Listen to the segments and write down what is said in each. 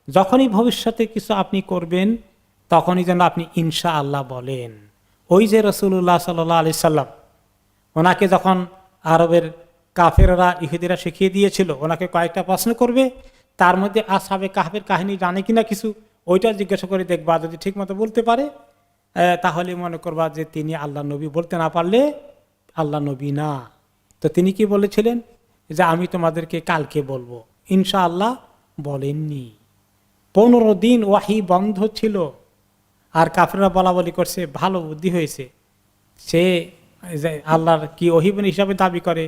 যখনই ভবিষ্যতে কিছু আপনি করবেন তখনই যেন আপনি ইনশাআল্লাহ বলেন। ওই যে রাসূলুল্লাহ সাল্লাল্লাহু আলাইহি সাল্লাম ওনাকে যখন আরবের কাফেররা ইহুদিরা শিখিয়ে দিয়েছিল ওনাকে কয়েকটা প্রশ্ন করবে, তার মধ্যে আসহাবে কাহফের কাহিনী জানে কিনা কিছু ওইটা জিজ্ঞাসা করে দেখবা, যদি ঠিক মতো বলতে পারে তাহলে মনে করবা যে তিনি আল্লাহ নবী, বলতে না পারলে আল্লাহ নবী না। তো তিনি কি বলেছিলেন যে আমি তোমাদেরকে কালকে বলবো, ইনশাআল্লাহ বলেননি। 15 দিন ওয়াহি বন্ধ ছিল, আর কাফেররা বলা বলি করছে ভালো বুদ্ধি হয়েছে, সে আল্লাহর কি ওহী হিসাবে দাবি করে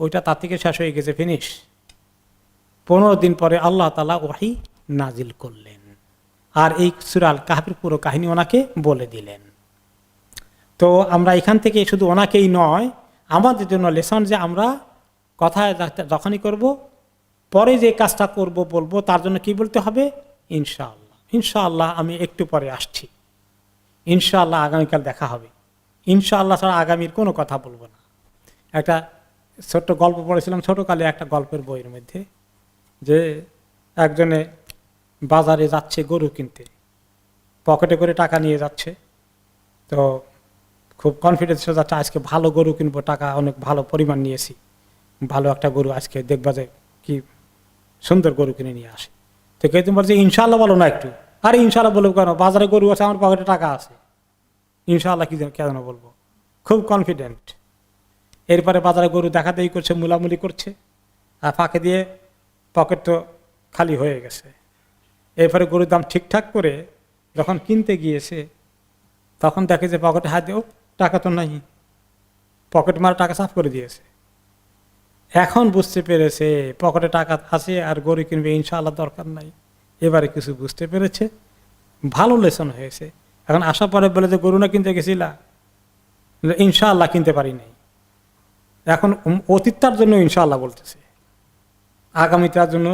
ওইটা তার থেকে শেষ হয়ে গেছে, ফিনিশ। 15 দিন পরে আল্লাহ তাআলা ওয়াহি নাজিল করলেন, আর এই সূরা আল কাহফের পুরো কাহিনী ওনাকে বলে দিলেন। তো আমরা এখান থেকে শুধু ওনাকেই নয়, আমাদের জন্য লেসন যে আমরা কথা যখনই করব, পরে যে কাজটা করব বলবো, তার জন্য কি বলতে হবে? ইনশাআল্লাহ। ইনশাআল্লাহ আমি একটু পরে আসছি, ইনশাআল্লাহ আগামীকাল দেখা হবে, ইনশাআল্লাহ ছাড়া আগামীর কোনো কথা বলবো না। একটা ছোট্ট গল্প পড়েছিলাম ছোটকালে একটা গল্পের বইয়ের মধ্যে, যে একজনে বাজারে যাচ্ছে গরু কিনতে, পকেটে করে টাকা নিয়ে যাচ্ছে, তো খুব কনফিডেন্সে যাচ্ছে আজকে ভালো গরু কিনবো, টাকা অনেক ভালো পরিমাণ নিয়েছি, ভালো একটা গরু আজকে দেখবা যে কি সুন্দর গরু কিনে নিয়ে আসে। তো কে তুমি বলছে ইনশাআল্লাহ বলো না একটু, আরে ইনশাআল্লাহ বলবো কেন, বাজারে গরু আছে, আমার পকেটে টাকা আছে, ইনশাআল্লাহ কি কেন বলবো, খুব কনফিডেন্ট। এরপরে বাজারে গরু দেখাদেখি করছে, মুলামুলি করছে, আর ফাঁকে দিয়ে পকেট তো খালি হয়ে গেছে। এরপরে গরুর দাম ঠিকঠাক করে যখন কিনতে গিয়েছে তখন দেখে যে পকেটে হাত দিয়ে টাকা তো নাই, পকেট মারা টাকা সাফ করে দিয়েছে। এখন বুঝতে পেরেছে পকেটে টাকা আছে আর গরু কিনবে, ইনশাআল্লাহ দরকার নাই। এবারে কিছু বুঝতে পেরেছে, ভালো লেসন হয়েছে। এখন আসার পরে বলে যে গরু না কিনতে গেছিলা, ইনশাআল্লাহ কিনতে পারি নাই। এখন অতীতটার জন্য ইনশাআল্লাহ বলতেছে, আগামীটার জন্য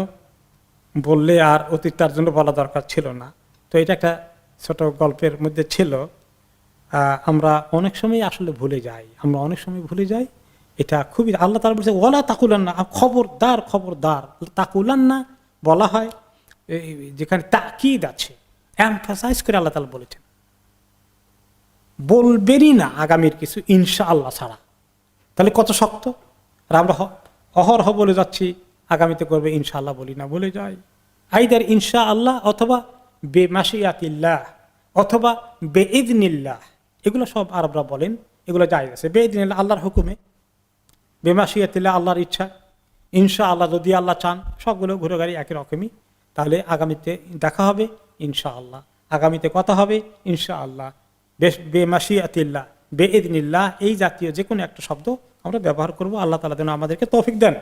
বললে আর অতীতটার জন্য বলা দরকার ছিল না। তো এটা একটা ছোট গল্পের মধ্যে ছিল। আমরা অনেক সময় আসলে ভুলে যাই, আমরা অনেক সময় ভুলে যাই। এটা খুবই আল্লাহ তাআলা বলছে ওয়ালা তাকুলান না, খবরদার খবরদার। তাকুলান না বলা হয় যেখানে তাকিদ আছে, এমফাসাইজ করে আল্লাহ তাআলা বলেছেন বলবেনই না আগামীর কিছু ইনশাআল্লাহ ছাড়া। তাহলে কত শক্ত। আর আমরা অহরহ বলে যাচ্ছি আগামীতে করবে, ইনশাআল্লাহ বলি না, বলে যাই। আইদার ইনশাআল্লাহ অথবা বেমাশিয়াতিল্লাহ অথবা বেইযনিল্লাহ, এগুলো সব আরবরা বলেন, এগুলো জায়েজ আছে। বেইযনিল্লাহ আল্লাহর হুকুমে, বেমাশিয়াতিল্লাহ আল্লাহর ইচ্ছা, ইনশাআল্লাহ যদি আল্লাহ চান, সবগুলো ঘুরে গাড়ি একই রকমই। তাহলে আগামীতে দেখা হবে ইনশাআল্লাহ, আগামীতে কথা হবে ইনশাআল্লাহ, বেমাশিয়াতিল্লাহ, বেইযনিল্লাহ, এই জাতীয় যে কোনো একটা শব্দ আমরা ব্যবহার করব। আল্লাহ তাআলা যেন আমাদেরকে তৌফিক দেন।